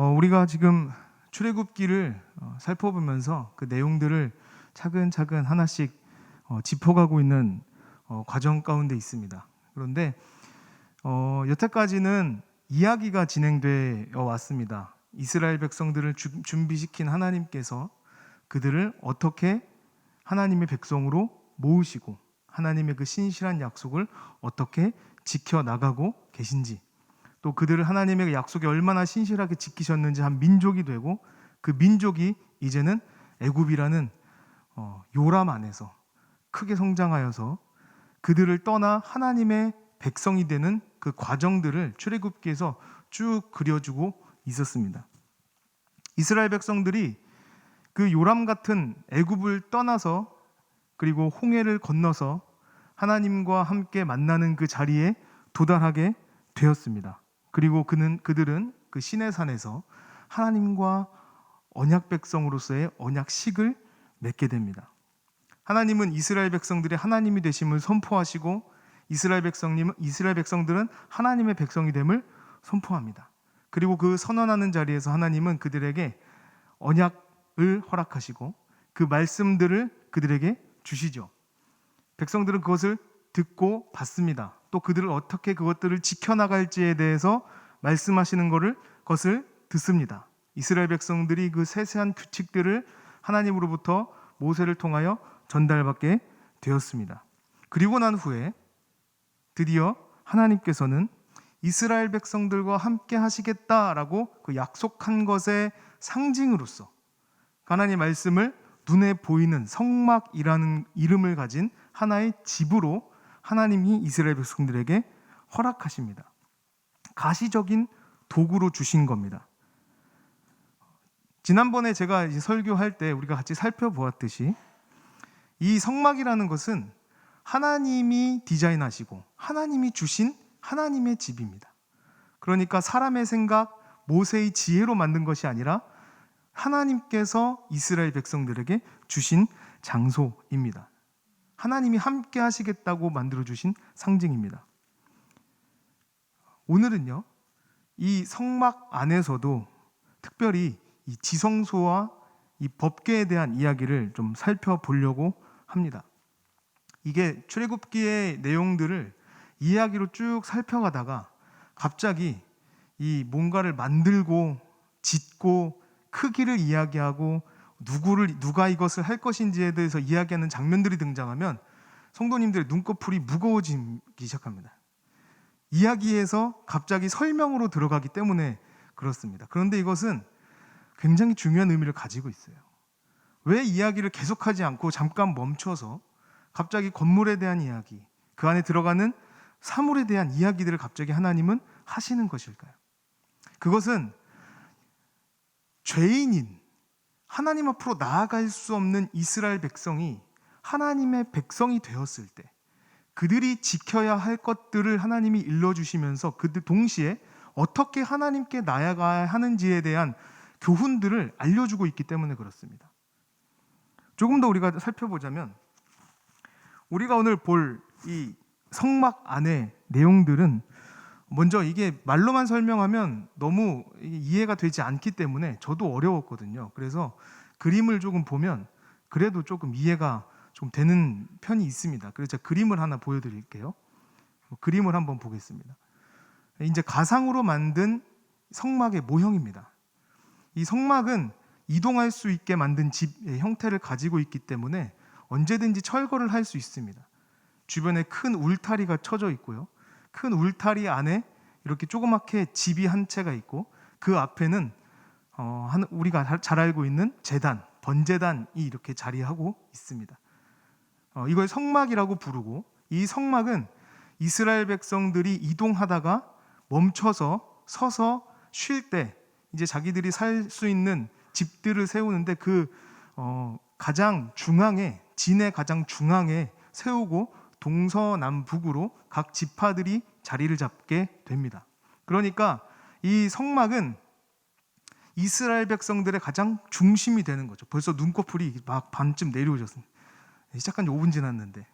우리가 지금 출애굽기를 살펴보면서 그 내용들을 차근차근 하나씩 짚어가고 있는 과정 가운데 있습니다. 그런데 여태까지는 이야기가 진행되어 왔습니다. 이스라엘 백성들을 준비시킨 하나님께서 그들을 어떻게 하나님의 백성으로 모으시고 하나님의 그 신실한 약속을 어떻게 지켜나가고 계신지, 또 그들을 하나님의 약속에 얼마나 신실하게 지키셨는지 한 민족이 되고, 그 민족이 이제는 애굽이라는 요람 안에서 크게 성장하여서 그들을 떠나 하나님의 백성이 되는 그 과정들을 출애굽기에서 쭉 그려주고 있었습니다. 이스라엘 백성들이 그 요람 같은 애굽을 떠나서 그리고 홍해를 건너서 하나님과 함께 만나는 그 자리에 도달하게 되었습니다. 그리고 그들은 그 시내산에서 하나님과 언약 백성으로서의 언약식을 맺게 됩니다. 하나님은 이스라엘 백성들의 하나님이 되심을 선포하시고 이스라엘 백성들은 하나님의 백성이 됨을 선포합니다. 그리고 그 선언하는 자리에서 하나님은 그들에게 언약을 허락하시고 그 말씀들을 그들에게 주시죠. 백성들은 그것을 듣고 받습니다. 또 그들을 어떻게 그것들을 지켜나갈지에 대해서 말씀하시는 것을 듣습니다. 이스라엘 백성들이 그 세세한 규칙들을 하나님으로부터 모세를 통하여 전달받게 되었습니다. 그리고 난 후에 드디어 하나님께서는 이스라엘 백성들과 함께 하시겠다라고 그 약속한 것의 상징으로서 하나님의 말씀을 눈에 보이는 성막이라는 이름을 가진 하나의 집으로 하나님이 이스라엘 백성들에게 허락하십니다. 가시적인 도구로 주신 겁니다. 지난번에 제가 설교할 때 우리가 같이 살펴보았듯이 이 성막이라는 것은 하나님이 디자인하시고 하나님이 주신 하나님의 집입니다. 그러니까 사람의 생각, 모세의 지혜로 만든 것이 아니라 하나님께서 이스라엘 백성들에게 주신 장소입니다. 하나님이 함께 하시겠다고 만들어주신 상징입니다. 오늘은요, 이 성막 안에서도 특별히 이 지성소와 이 법궤에 대한 이야기를 좀 살펴보려고 합니다. 이게 출애굽기의 내용들을 이야기로 쭉 살펴가다가 갑자기 이 뭔가를 만들고 짓고 크기를 이야기하고 누가 이것을 할 것인지에 대해서 이야기하는 장면들이 등장하면 성도님들의 눈꺼풀이 무거워지기 시작합니다. 이야기에서 갑자기 설명으로 들어가기 때문에 그렇습니다. 그런데 이것은 굉장히 중요한 의미를 가지고 있어요. 왜 이야기를 계속하지 않고 잠깐 멈춰서 갑자기 건물에 대한 이야기, 그 안에 들어가는 사물에 대한 이야기들을 갑자기 하나님은 하시는 것일까요? 그것은 죄인인 하나님 앞으로 나아갈 수 없는 이스라엘 백성이 하나님의 백성이 되었을 때 그들이 지켜야 할 것들을 하나님이 일러주시면서 그들 동시에 어떻게 하나님께 나아가야 하는지에 대한 교훈들을 알려주고 있기 때문에 그렇습니다. 조금 더 우리가 살펴보자면 우리가 오늘 볼 이 성막 안의 내용들은 먼저 이게 말로만 설명하면 너무 이해가 되지 않기 때문에 저도 어려웠거든요. 그래서 그림을 조금 보면 그래도 조금 이해가 좀 되는 편이 있습니다. 그래서 제가 그림을 하나 보여드릴게요. 그림을 한번 보겠습니다. 이제 가상으로 만든 성막의 모형입니다. 이 성막은 이동할 수 있게 만든 집의 형태를 가지고 있기 때문에 언제든지 철거를 할 수 있습니다. 주변에 큰 울타리가 쳐져 있고요. 큰 울타리 안에 이렇게 조그맣게 집이 한 채가 있고 그 앞에는 우리가 잘 알고 있는 제단, 번제단이 이렇게 자리하고 있습니다. 이걸 성막이라고 부르고, 이 성막은 이스라엘 백성들이 이동하다가 멈춰서 서서 쉴 때 이제 자기들이 살 수 있는 집들을 세우는데 그 가장 중앙에, 진의 가장 중앙에 세우고 동서남북으로 각 지파들이 자리를 잡게 됩니다. 그러니까 이 성막은 이스라엘 백성들의 가장 중심이 되는 거죠. 벌써 눈꺼풀이 막 반쯤 내려오셨습니다. 시작한 지 5분 지났는데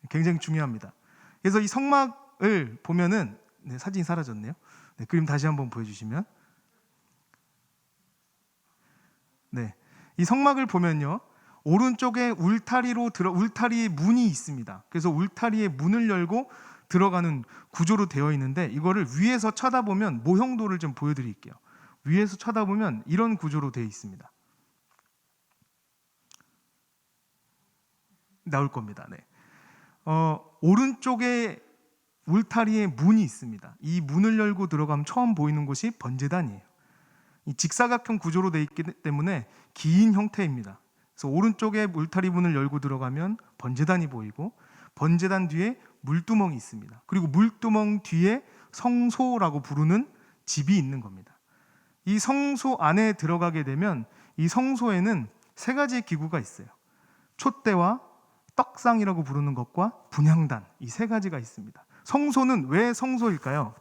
굉장히 중요합니다. 그래서 이 성막을 보면은 사진이 사라졌네요. 그림 다시 한번 보여주시면 네, 이 성막을 보면요, 오른쪽에 울타리에 문이 있습니다. 그래서 울타리에 문을 열고 들어가는 구조로 되어 있는데, 이거를 위에서 쳐다보면 모형도를 좀 보여드릴게요. 위에서 쳐다보면 이런 구조로 되어 있습니다. 나올 겁니다. 네. 오른쪽에 울타리에 문이 있습니다. 이 문을 열고 들어가면 처음 보이는 곳이 번제단이에요. 이 직사각형 구조로 되어 있기 때문에 긴 형태입니다. 그래서 오른쪽에 울타리 문을 열고 들어가면 번제단이 보이고, 번제단 뒤에 물두멍이 있습니다. 그리고 물두멍 뒤에 성소라고 부르는 집이 있는 겁니다. 이 성소 안에 들어가게 되면 이 성소에는 세 가지의 기구가 있어요. 촛대와 떡상이라고 부르는 것과 분향단, 이 세 가지가 있습니다. 성소는 왜 성소일까요?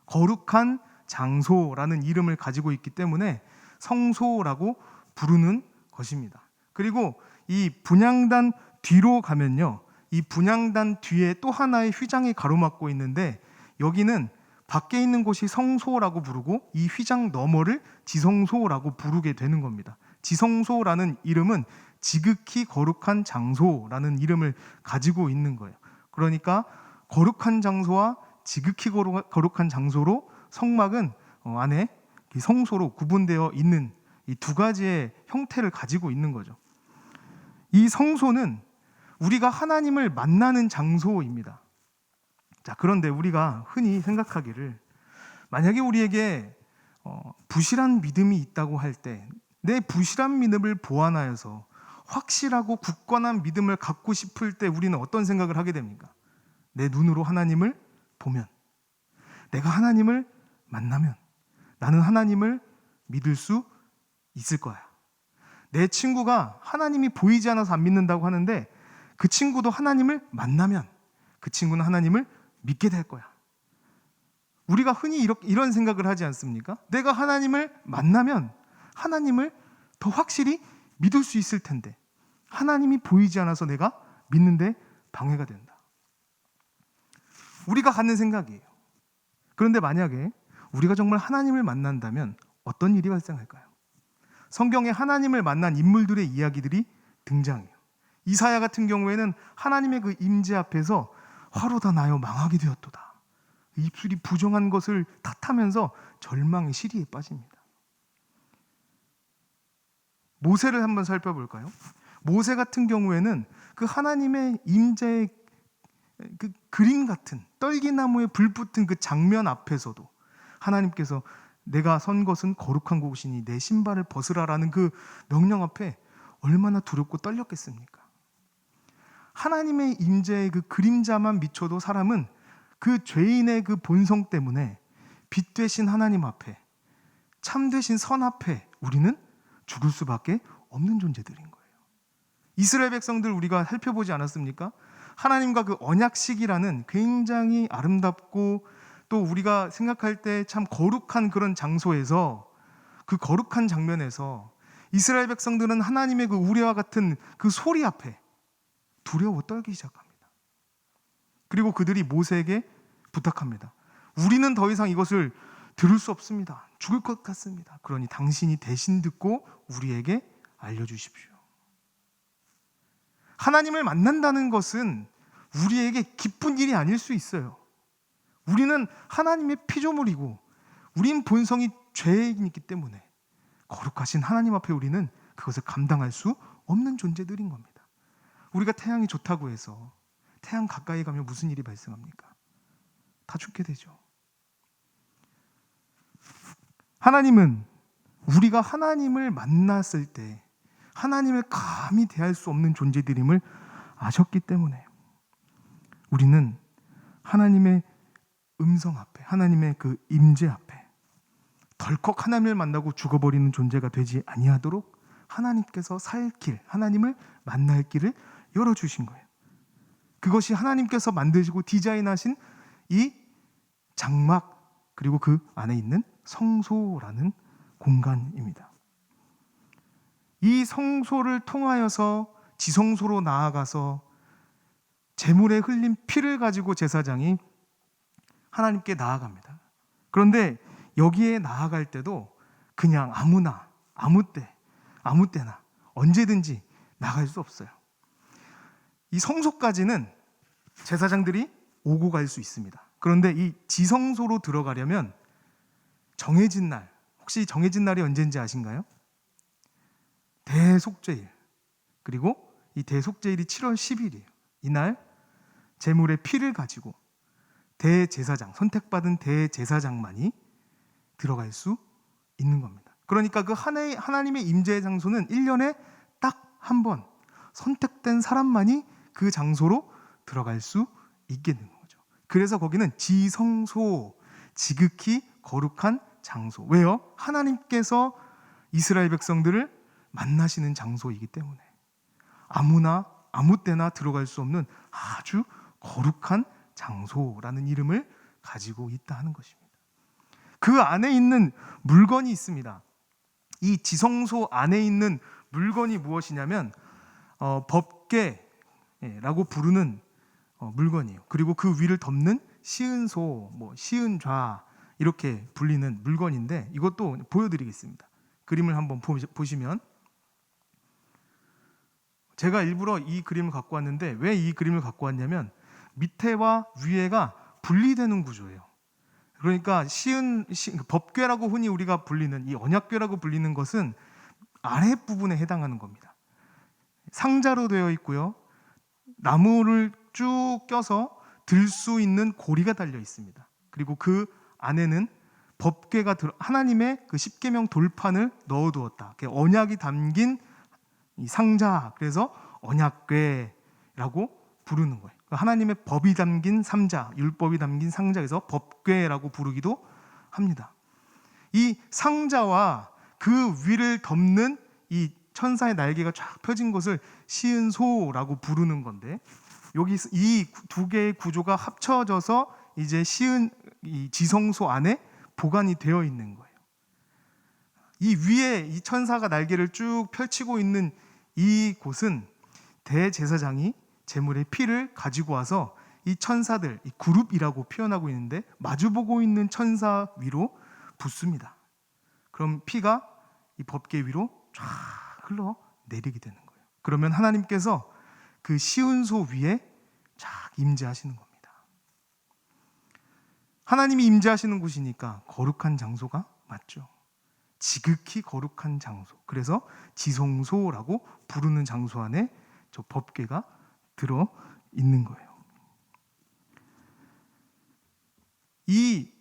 거룩한 장소라는 이름을 가지고 있기 때문에 성소라고 부르는 것입니다. 그리고 이 분향단 뒤로 가면요, 이 분향단 뒤에 또 하나의 휘장이 가로막고 있는데, 여기는 밖에 있는 곳이 성소라고 부르고 이 휘장 너머를 지성소라고 부르게 되는 겁니다. 지성소라는 이름은 지극히 거룩한 장소라는 이름을 가지고 있는 거예요. 그러니까 거룩한 장소와 지극히 거룩한 장소로 성막은 안에 성소로 구분되어 있는 이 두 가지의 형태를 가지고 있는 거죠. 이 성소는 우리가 하나님을 만나는 장소입니다. 자, 그런데 우리가 흔히 생각하기를, 만약에 우리에게 부실한 믿음이 있다고 할 때, 내 부실한 믿음을 보완하여서 확실하고 굳건한 믿음을 갖고 싶을 때 우리는 어떤 생각을 하게 됩니까? 내 눈으로 하나님을 보면, 내가 하나님을 만나면 나는 하나님을 믿을 수 있을 거야. 내 친구가 하나님이 보이지 않아서 안 믿는다고 하는데, 그 친구도 하나님을 만나면 그 친구는 하나님을 믿게 될 거야. 우리가 흔히 이런 생각을 하지 않습니까? 내가 하나님을 만나면 하나님을 더 확실히 믿을 수 있을 텐데, 하나님이 보이지 않아서 내가 믿는데 방해가 된다. 우리가 갖는 생각이에요. 그런데 만약에 우리가 정말 하나님을 만난다면 어떤 일이 발생할까요? 성경에 하나님을 만난 인물들의 이야기들이 등장해요. 이사야 같은 경우에는 하나님의 그 임재 앞에서 화로다 나여 망하게 되었도다, 입술이 부정한 것을 탓하면서 절망의 시리에 빠집니다. 모세를 한번 살펴볼까요? 모세 같은 경우에는 그 하나님의 임재의 그 그림 같은 떨기나무에 불 붙은 그 장면 앞에서도 하나님께서 내가 선 것은 거룩한 곳이니 내 신발을 벗으라라는 그 명령 앞에 얼마나 두렵고 떨렸겠습니까? 하나님의 임재의 그 그림자만 미쳐도 사람은 그 죄인의 그 본성 때문에 빛 되신 하나님 앞에, 참 되신 선 앞에 우리는 죽을 수밖에 없는 존재들인 거예요. 이스라엘 백성들 우리가 살펴보지 않았습니까? 하나님과 그 언약식이라는 굉장히 아름답고 또 우리가 생각할 때 참 거룩한 그런 장소에서, 그 거룩한 장면에서 이스라엘 백성들은 하나님의 그 우레와 같은 그 소리 앞에 두려워 떨기 시작합니다. 그리고 그들이 모세에게 부탁합니다. 우리는 더 이상 이것을 들을 수 없습니다. 죽을 것 같습니다. 그러니 당신이 대신 듣고 우리에게 알려주십시오. 하나님을 만난다는 것은 우리에게 기쁜 일이 아닐 수 있어요. 우리는 하나님의 피조물이고 우린 본성이 죄인이기 때문에 거룩하신 하나님 앞에 우리는 그것을 감당할 수 없는 존재들인 겁니다. 우리가 태양이 좋다고 해서 태양 가까이 가면 무슨 일이 발생합니까? 다 죽게 되죠. 하나님은 우리가 하나님을 만났을 때 하나님을 감히 대할 수 없는 존재들임을 아셨기 때문에 우리는 하나님의 음성 앞에, 하나님의 그 임재 앞에 덜컥 하나님을 만나고 죽어버리는 존재가 되지 아니하도록 하나님께서 살 길, 하나님을 만날 길을 열어주신 거예요. 그것이 하나님께서 만드시고 디자인하신 이 장막, 그리고 그 안에 있는 성소라는 공간입니다. 이 성소를 통하여서 지성소로 나아가서 제물에 흘린 피를 가지고 제사장이 하나님께 나아갑니다. 그런데 여기에 나아갈 때도 그냥 아무나 아무 때나 언제든지 나갈 수 없어요. 이 성소까지는 제사장들이 오고 갈 수 있습니다. 그런데 이 지성소로 들어가려면 정해진 날, 혹시 정해진 날이 언제인지 아신가요? 대속죄일. 그리고 이 대속죄일이 7월 10일이에요. 이날 제물의 피를 가지고 대제사장, 선택받은 대제사장만이 들어갈 수 있는 겁니다. 그러니까 그 하나님의 임재의 장소는 1년에 딱 한 번 선택된 사람만이 그 장소로 들어갈 수 있게 되는 거죠. 그래서 거기는 지성소, 지극히 거룩한 장소. 왜요? 하나님께서 이스라엘 백성들을 만나시는 장소이기 때문에 아무나 아무 때나 들어갈 수 없는 아주 거룩한 장소라는 이름을 가지고 있다 하는 것입니다. 그 안에 있는 물건이 있습니다. 이 지성소 안에 있는 물건이 무엇이냐면 법궤라고 부르는 물건이에요. 그리고 그 위를 덮는 시은소, 시은좌 이렇게 불리는 물건인데 이것도 보여드리겠습니다. 그림을 한번 보시면 제가 일부러 이 그림을 갖고 왔는데 왜 이 그림을 갖고 왔냐면 밑에와 위에가 분리되는 구조예요. 그러니까 법궤라고 흔히 우리가 불리는 이 언약궤라고 불리는 것은 아랫부분에 해당하는 겁니다. 상자로 되어 있고요. 나무를 쭉 껴서 들 수 있는 고리가 달려 있습니다. 그리고 그 안에는 법궤가 하나님의 그 십계명 돌판을 넣어두었다. 언약이 담긴 이 상자, 그래서 언약궤라고 부르는 거예요. 하나님의 법이 담긴 상자, 율법이 담긴 상자에서 법궤라고 부르기도 합니다. 이 상자와 그 위를 덮는 이 천사의 날개가 쫙 펴진 것을 시은소라고 부르는 건데 여기 이 두 개의 구조가 합쳐져서 이제 이 지성소 안에 보관이 되어 있는 거예요. 이 위에 이 천사가 날개를 쭉 펼치고 있는 이 곳은 대제사장이 제물의 피를 가지고 와서 이 천사들, 이 그룹이라고 표현하고 있는데 마주보고 있는 천사 위로 붓습니다. 그럼 피가 이 법궤 위로 쫙 흘러 내리게 되는 거예요. 그러면 하나님께서 그 시은소 위에 쫙 임재하시는 겁니다. 하나님이 임재하시는 곳이니까 거룩한 장소가 맞죠. 지극히 거룩한 장소. 그래서 지성소라고 부르는 장소 안에 저 법궤가 들어 있는 거예요. 이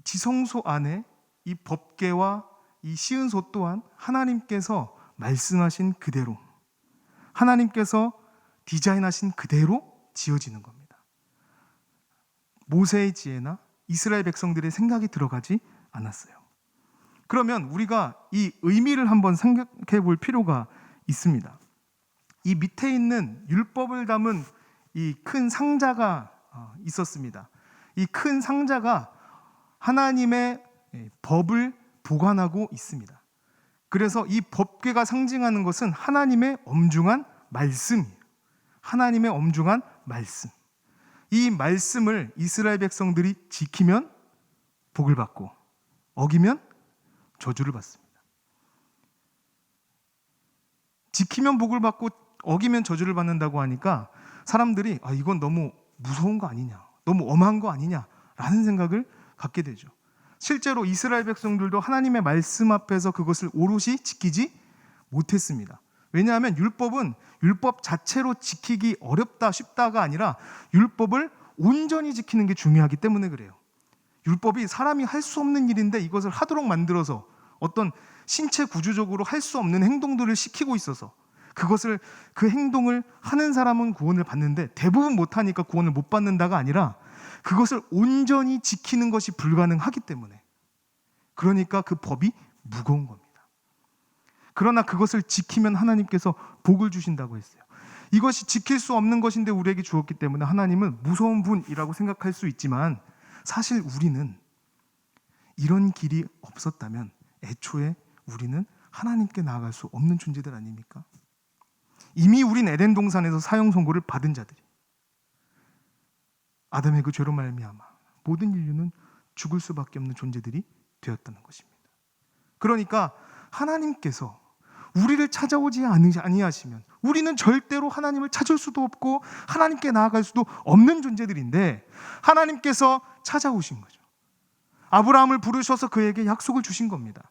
지성소 안에 이 법궤와 이 시은소 또한 하나님께서 말씀하신 그대로, 하나님께서 디자인하신 그대로 지어지는 겁니다. 모세의 지혜나 이스라엘 백성들의 생각이 들어가지 않았어요. 그러면 우리가 이 의미를 한번 생각해 볼 필요가 있습니다. 이 밑에 있는 율법을 담은 이 큰 상자가 있었습니다. 이 큰 상자가 하나님의 법을 보관하고 있습니다. 그래서 이 법궤가 상징하는 것은 하나님의 엄중한 말씀이에요. 하나님의 엄중한 말씀. 이 말씀을 이스라엘 백성들이 지키면 복을 받고 어기면 저주를 받습니다. 지키면 복을 받고 어기면 저주를 받는다고 하니까 사람들이 이건 너무 무서운 거 아니냐, 너무 엄한 거 아니냐라는 생각을 갖게 되죠. 실제로 이스라엘 백성들도 하나님의 말씀 앞에서 그것을 오롯이 지키지 못했습니다. 왜냐하면 율법은 율법 자체로 지키기 어렵다 쉽다가 아니라 율법을 온전히 지키는 게 중요하기 때문에 그래요. 율법이 사람이 할 수 없는 일인데 이것을 하도록 만들어서 어떤 신체 구조적으로 할 수 없는 행동들을 시키고 있어서 그 행동을 하는 사람은 구원을 받는데 대부분 못하니까 구원을 못 받는다가 아니라 그것을 온전히 지키는 것이 불가능하기 때문에, 그러니까 그 법이 무거운 겁니다. 그러나 그것을 지키면 하나님께서 복을 주신다고 했어요. 이것이 지킬 수 없는 것인데 우리에게 주었기 때문에 하나님은 무서운 분이라고 생각할 수 있지만 사실 우리는 이런 길이 없었다면 애초에 우리는 하나님께 나아갈 수 없는 존재들 아닙니까? 이미 우린 에덴 동산에서 사형 선고를 받은 자들이, 아담의 그 죄로 말미암아 모든 인류는 죽을 수밖에 없는 존재들이 되었다는 것입니다. 그러니까 하나님께서 우리를 찾아오지 아니하시면 우리는 절대로 하나님을 찾을 수도 없고 하나님께 나아갈 수도 없는 존재들인데, 하나님께서 찾아오신 거죠. 아브라함을 부르셔서 그에게 약속을 주신 겁니다.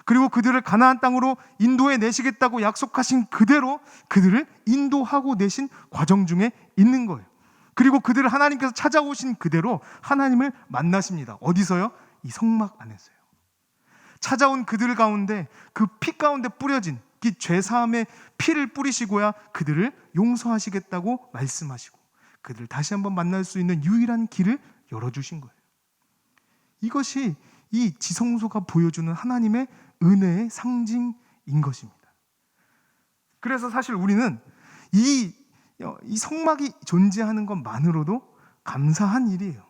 그리고 그들을 가나안 땅으로 인도해 내시겠다고 약속하신 그대로 그들을 인도하고 내신 과정 중에 있는 거예요. 그리고 그들을 하나님께서 찾아오신 그대로 하나님을 만나십니다. 어디서요? 이 성막 안에서요. 찾아온 그들 가운데, 그 피 가운데 뿌려진 이 죄사함의 피를 뿌리시고야 그들을 용서하시겠다고 말씀하시고 그들을 다시 한번 만날 수 있는 유일한 길을 열어주신 거예요. 이것이 이 지성소가 보여주는 하나님의 은혜의 상징인 것입니다. 그래서 사실 우리는 이 성막이 존재하는 것만으로도 감사한 일이에요.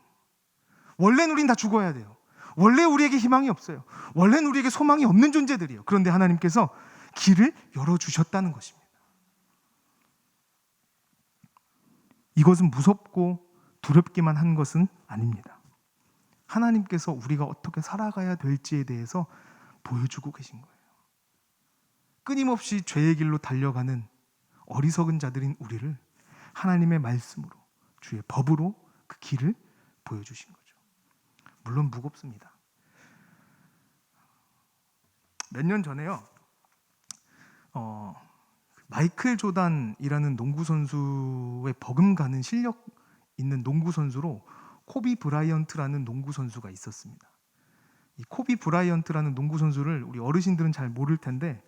원래는 우린 다 죽어야 돼요. 원래 우리에게 희망이 없어요. 원래는 우리에게 소망이 없는 존재들이에요. 그런데 하나님께서 길을 열어주셨다는 것입니다. 이것은 무섭고 두렵기만 한 것은 아닙니다. 하나님께서 우리가 어떻게 살아가야 될지에 대해서 보여주고 계신 거예요. 끊임없이 죄의 길로 달려가는 어리석은 자들인 우리를 하나님의 말씀으로, 주의 법으로 그 길을 보여주신 거죠. 물론 무겁습니다. 몇 년 전에요, 마이클 조단이라는 농구 선수의 버금가는 실력 있는 농구 선수로 코비 브라이언트라는 농구 선수가 있었습니다. 이 코비 브라이언트라는 농구 선수를 우리 어르신들은 잘 모를 텐데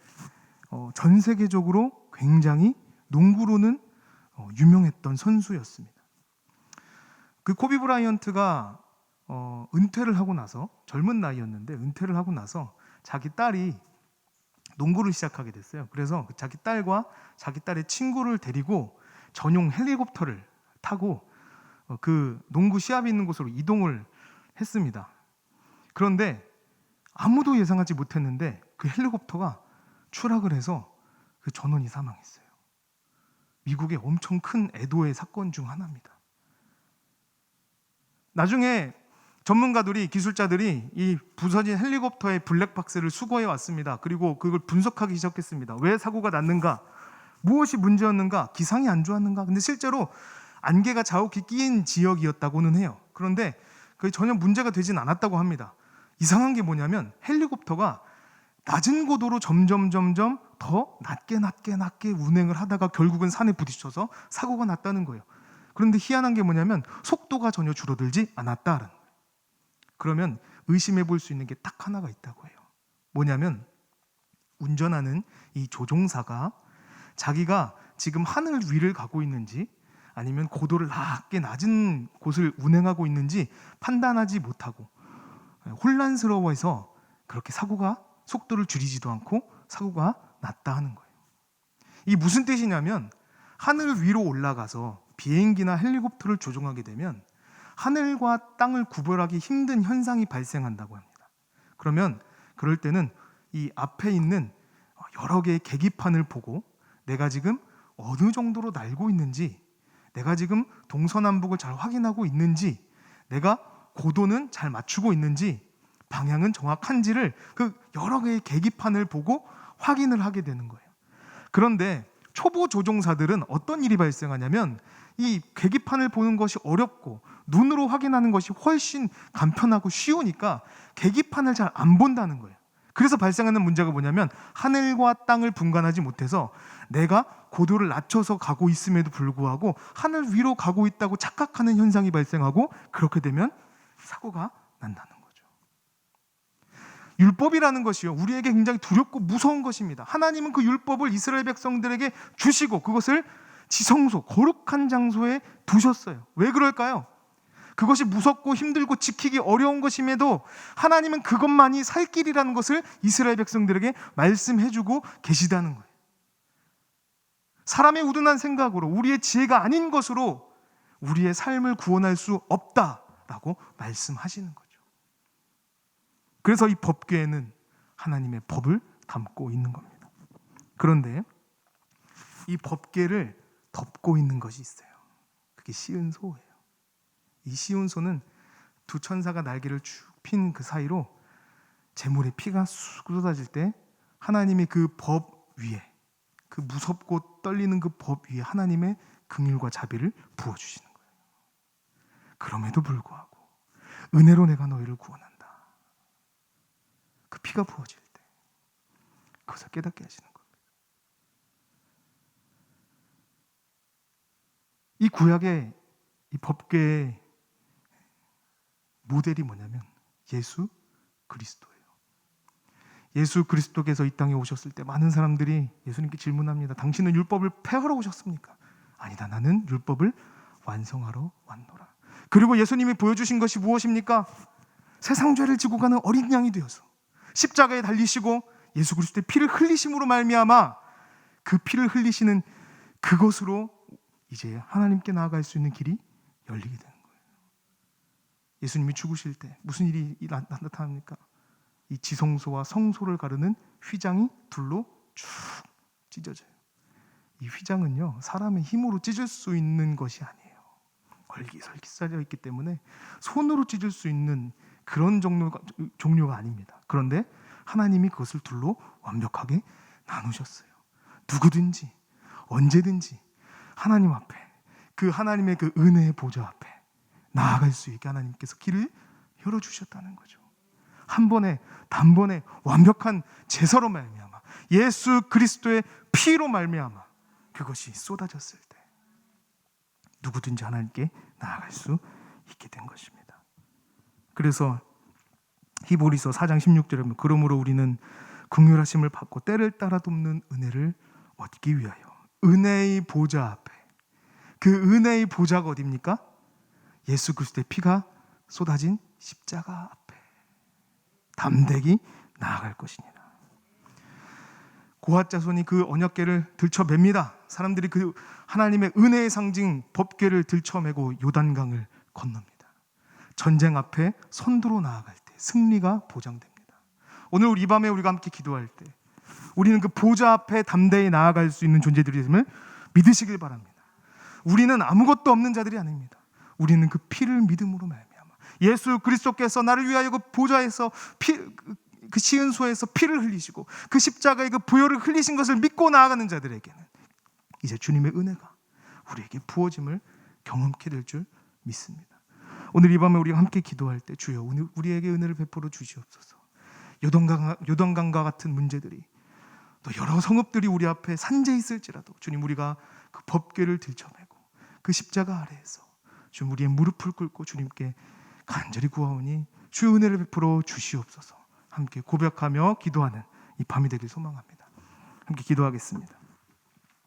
전 세계적으로 굉장히 농구로는 유명했던 선수였습니다. 그 코비 브라이언트가 은퇴를 하고 나서, 젊은 나이였는데 은퇴를 하고 나서 자기 딸이 농구를 시작하게 됐어요. 그래서 자기 딸과 자기 딸의 친구를 데리고 전용 헬리콥터를 타고 그 농구 시합이 있는 곳으로 이동을 했습니다. 그런데 아무도 예상하지 못했는데 그 헬리콥터가 추락을 해서 그 전원이 사망했어요. 미국의 엄청 큰 애도의 사건 중 하나입니다. 나중에 전문가들이, 기술자들이 이 부서진 헬리콥터의 블랙박스를 수거해 왔습니다. 그리고 그걸 분석하기 시작했습니다. 왜 사고가 났는가? 무엇이 문제였는가? 기상이 안 좋았는가? 근데 실제로 안개가 자욱히 끼인 지역이었다고는 해요. 그런데 그게 전혀 문제가 되진 않았다고 합니다. 이상한 게 뭐냐면 헬리콥터가 낮은 고도로 점점 더 낮게 운행을 하다가 결국은 산에 부딪혀서 사고가 났다는 거예요. 그런데 희한한 게 뭐냐면 속도가 전혀 줄어들지 않았다는 거예요. 그러면 의심해 볼 수 있는 게 딱 하나가 있다고 해요. 뭐냐면 운전하는 이 조종사가 자기가 지금 하늘 위를 가고 있는지 아니면 고도를 낮은 곳을 운행하고 있는지 판단하지 못하고 혼란스러워해서 그렇게 속도를 줄이지도 않고 사고가 났다 하는 거예요. 이게 무슨 뜻이냐면 하늘 위로 올라가서 비행기나 헬리콥터를 조종하게 되면 하늘과 땅을 구별하기 힘든 현상이 발생한다고 합니다. 그러면 그럴 때는 이 앞에 있는 여러 개의 계기판을 보고 내가 지금 어느 정도로 날고 있는지, 내가 지금 동서남북을 잘 확인하고 있는지, 내가 고도는 잘 맞추고 있는지, 방향은 정확한지를 그 여러 개의 계기판을 보고 확인을 하게 되는 거예요. 그런데 초보 조종사들은 어떤 일이 발생하냐면 이 계기판을 보는 것이 어렵고 눈으로 확인하는 것이 훨씬 간편하고 쉬우니까 계기판을 잘 안 본다는 거예요. 그래서 발생하는 문제가 뭐냐면 하늘과 땅을 분간하지 못해서 내가 고도를 낮춰서 가고 있음에도 불구하고 하늘 위로 가고 있다고 착각하는 현상이 발생하고 그렇게 되면 사고가 난다는 거죠. 율법이라는 것이요, 우리에게 굉장히 두렵고 무서운 것입니다. 하나님은 그 율법을 이스라엘 백성들에게 주시고 그것을 지성소, 거룩한 장소에 두셨어요. 왜 그럴까요? 그것이 무섭고 힘들고 지키기 어려운 것임에도 하나님은 그것만이 살 길이라는 것을 이스라엘 백성들에게 말씀해주고 계시다는 거예요. 사람의 우둔한 생각으로, 우리의 지혜가 아닌 것으로 우리의 삶을 구원할 수 없다라고 말씀하시는 거죠. 그래서 이 법궤에는 하나님의 법을 담고 있는 겁니다. 그런데 이 법궤를 덮고 있는 것이 있어요. 그게 시은소예요. 이 시은소는 두 천사가 날개를 쭉 핀 그 사이로 제물의 피가 쑥 쏟아질 때 하나님이 그 법 위에, 그 무섭고 떨리는 그 법 위에 하나님의 긍휼과 자비를 부어주시는 거예요. 그럼에도 불구하고 은혜로 내가 너희를 구원한다. 그 피가 부어질 때 그것을 깨닫게 하시는 겁니다. 이 구약의 이 법궤의 모델이 뭐냐면 예수 그리스도예요. 예수 그리스도께서 이 땅에 오셨을 때 많은 사람들이 예수님께 질문합니다. 당신은 율법을 폐하러 오셨습니까? 아니다, 나는 율법을 완성하러 왔노라. 그리고 예수님이 보여주신 것이 무엇입니까? 세상 죄를 지고 가는 어린 양이 되어서 십자가에 달리시고 예수 그리스도의 피를 흘리심으로 말미암아 그 피를 흘리시는 그것으로 이제 하나님께 나아갈 수 있는 길이 열리게 되는 거예요. 예수님이 죽으실 때 무슨 일이 나타납니까? 이 지성소와 성소를 가르는 휘장이 둘로 쭉 찢어져요. 이 휘장은요, 사람의 힘으로 찢을 수 있는 것이 아니에요. 얼기설기싸져 있기 때문에 손으로 찢을 수 있는 그런 종류가 아닙니다. 그런데 하나님이 그것을 둘로 완벽하게 나누셨어요. 누구든지 언제든지 하나님 앞에, 그 하나님의 그 은혜의 보좌 앞에 나아갈 수 있게 하나님께서 길을 열어주셨다는 거죠. 한 번에 단번에 완벽한 제사로 말미암아 예수 그리스도의 피로 말미암아 그것이 쏟아졌을 때 누구든지 하나님께 나아갈 수 있게 된 것입니다. 그래서 히브리서 4장 16절에 보면 그러므로 우리는 긍휼하심을 받고 때를 따라 돕는 은혜를 얻기 위하여 은혜의 보좌 앞에, 그 은혜의 보좌가 어디입니까? 예수 그리스도의 피가 쏟아진 십자가 앞에 담대히 나아갈 것이니라. 고핫 자손이 그 언약궤를 들쳐맵니다. 사람들이 그 하나님의 은혜의 상징 법궤를 들쳐매고 요단강을 건넙니다. 전쟁 앞에 선두로 나아갈 때 승리가 보장됩니다. 오늘 우리 이 밤에 우리가 함께 기도할 때 우리는 그 보좌 앞에 담대히 나아갈 수 있는 존재들이 됨을 믿으시길 바랍니다. 우리는 아무것도 없는 자들이 아닙니다. 우리는 그 피를 믿음으로 말미암아 예수 그리스도께서 나를 위하여 그 보좌에서 그 시은소에서 피를 흘리시고 그 십자가의 그 부요를 흘리신 것을 믿고 나아가는 자들에게는 이제 주님의 은혜가 우리에게 부어짐을 경험케 될 줄 믿습니다. 오늘 이 밤에 우리가 함께 기도할 때 주여 우리에게 은혜를 베풀어 주시옵소서. 요단강과 같은 문제들이 또 여러 성읍들이 우리 앞에 산재 있을지라도 주님 우리가 그 법궤를 들쳐매고 그 십자가 아래에서 주님 우리의 무릎을 꿇고 주님께 간절히 구하오니 주의 은혜를 베풀어 주시옵소서. 함께 고백하며 기도하는 이 밤이 되길 소망합니다. 함께 기도하겠습니다.